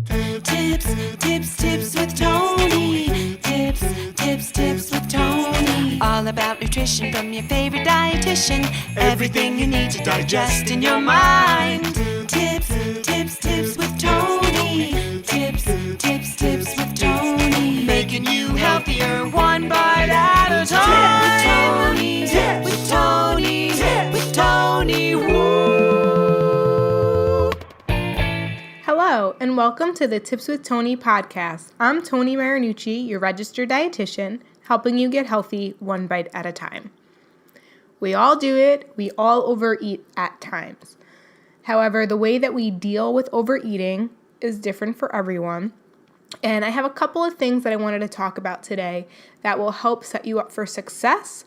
Tips with Tony. Tips with Tony. All about nutrition from your favorite dietitian. Everything you need to digest in your mind. Tips with Tony. Tips with Tony. Making you healthier one bite at a time. With Tony. Woo! Hello, and welcome to the Tips with Tony podcast. I'm Tony Marinucci, your registered dietitian, helping you get healthy one bite at a time. We all do it. We all overeat at times. However, the way that we deal with overeating is different for everyone. And I have a couple of things that I wanted to talk about today that will help set you up for success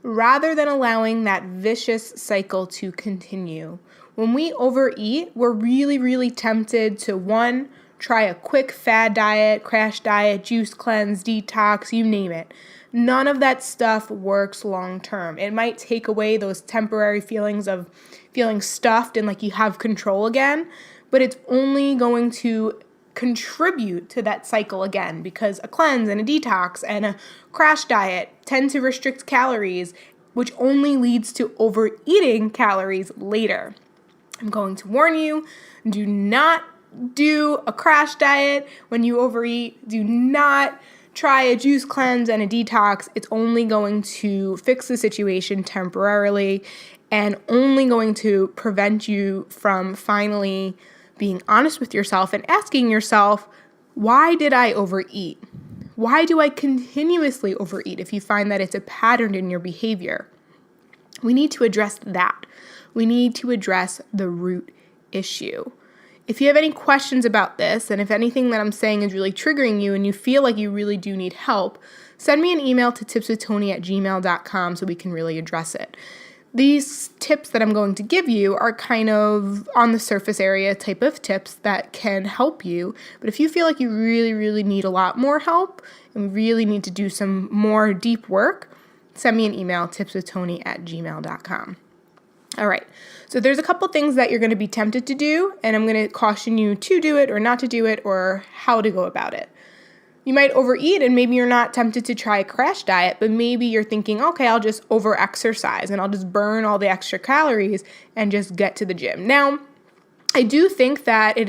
rather than allowing that vicious cycle to continue. When we overeat, we're really tempted to, one, try a quick fad diet, crash diet, juice cleanse, detox, you name it. None of that stuff works long term. It might take away those temporary feelings of feeling stuffed and like you have control again, but it's only going to contribute to that cycle again, because a cleanse and a detox and a crash diet tend to restrict calories, which only leads to overeating calories later. I'm going to warn you, do not do a crash diet when you overeat. Do not try a juice cleanse and a detox. It's only going to fix the situation temporarily and only going to prevent you from finally being honest with yourself and asking yourself, why did I overeat? Why do I continuously overeat if you find that it's a pattern in your behavior? We need to address that. We need to address the root issue. If you have any questions about this, and if anything that I'm saying is really triggering you and you feel like you really do need help, send me an email to tipswithtony@gmail.com so we can really address it. These tips that I'm going to give you are kind of on the surface area type of tips that can help you. But if you feel like you really need a lot more help and really need to do some more deep work, send me an email, tipswithtony@gmail.com. All right, so there's a couple things that you're going to be tempted to do, and I'm going to caution you to do it or not to do it or how to go about it. You might overeat and maybe you're not tempted to try a crash diet, but maybe you're thinking, okay, I'll just over-exercise and I'll just burn all the extra calories and just get to the gym. Now, I do think that it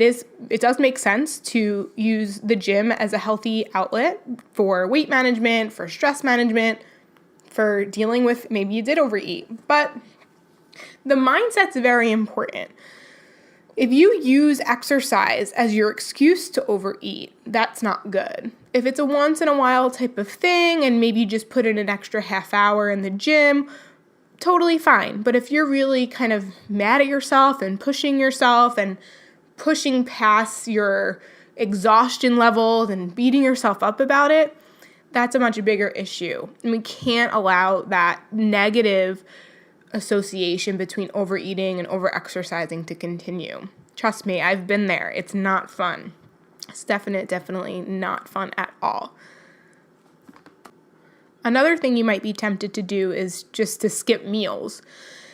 does make sense to use the gym as a healthy outlet for weight management, for stress management, for dealing with maybe you did overeat. But the mindset's very important. If you use exercise as your excuse to overeat, that's not good. If it's a once in a while type of thing and maybe you just put in an extra half hour in the gym, totally fine. But if you're really kind of mad at yourself and pushing past your exhaustion levels and beating yourself up about it, that's a much bigger issue. And we can't allow that negative association between overeating and overexercising to continue. Trust me, I've been there. It's not fun. It's definitely not fun at all. Another thing you might be tempted to do is just to skip meals.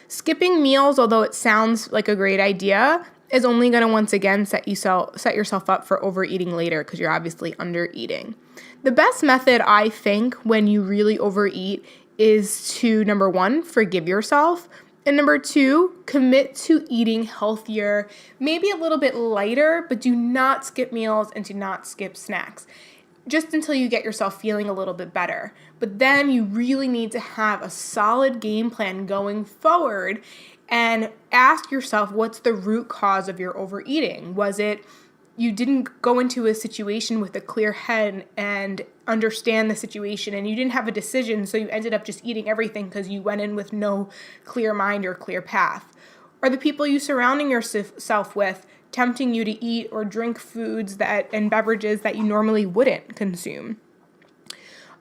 Skipping meals, although it sounds like a great idea, is only going to once again set yourself up for overeating later because you're obviously undereating. The best method, I think, when you really overeat is to, number one, forgive yourself, and number two, commit to eating healthier, maybe a little bit lighter, but do not skip meals and do not skip snacks, just until you get yourself feeling a little bit better. But then you really need to have a solid game plan going forward and ask yourself, what's the root cause of your overeating? Was it you didn't go into a situation with a clear head and understand the situation and you didn't have a decision, so you ended up just eating everything because you went in with no clear mind or clear path? Are the people you surrounding yourself with tempting you to eat or drink foods and beverages that you normally wouldn't consume?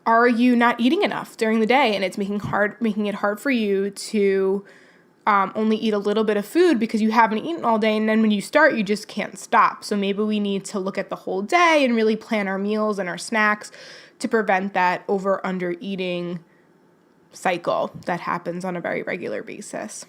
Are you not eating enough during the day and it's making it hard for you to only eat a little bit of food because you haven't eaten all day, and then when you start, you just can't stop? So maybe we need to look at the whole day and really plan our meals and our snacks to prevent that over-under eating cycle that happens on a very regular basis.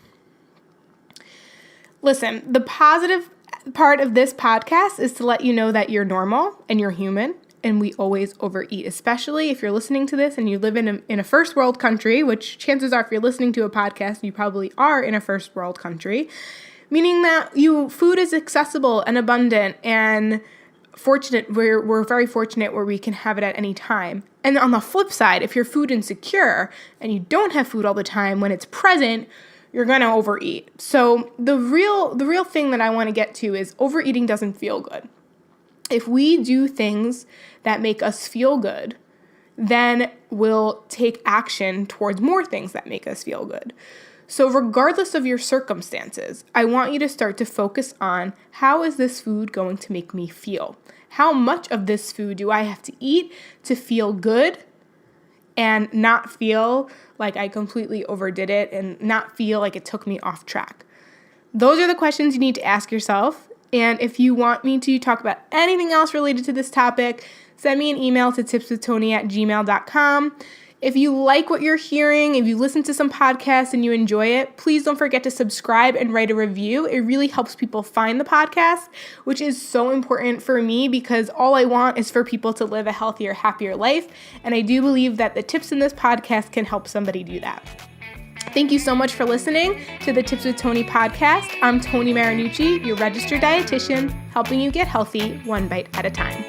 Listen, the positive part of this podcast is to let you know that you're normal and you're human, and we always overeat, especially if you're listening to this and you live in a first world country, which chances are if you're listening to a podcast, you probably are in a first world country, meaning that food is accessible and abundant and fortunate. We're very fortunate where we can have it at any time. And on the flip side, if you're food insecure and you don't have food all the time, when it's present, you're going to overeat. So the real thing that I want to get to is overeating doesn't feel good. If we do things that make us feel good, then we'll take action towards more things that make us feel good. So regardless of your circumstances, I want you to start to focus on, how is this food going to make me feel? How much of this food do I have to eat to feel good and not feel like I completely overdid it and not feel like it took me off track? Those are the questions you need to ask yourself. And if you want me to talk about anything else related to this topic, send me an email to tipswithtony@gmail.com. If you like what you're hearing, if you listen to some podcasts and you enjoy it, please don't forget to subscribe and write a review. It really helps people find the podcast, which is so important for me because all I want is for people to live a healthier, happier life. And I do believe that the tips in this podcast can help somebody do that. Thank you so much for listening to the Tips with Tony podcast. I'm Tony Marinucci, your registered dietitian, helping you get healthy one bite at a time.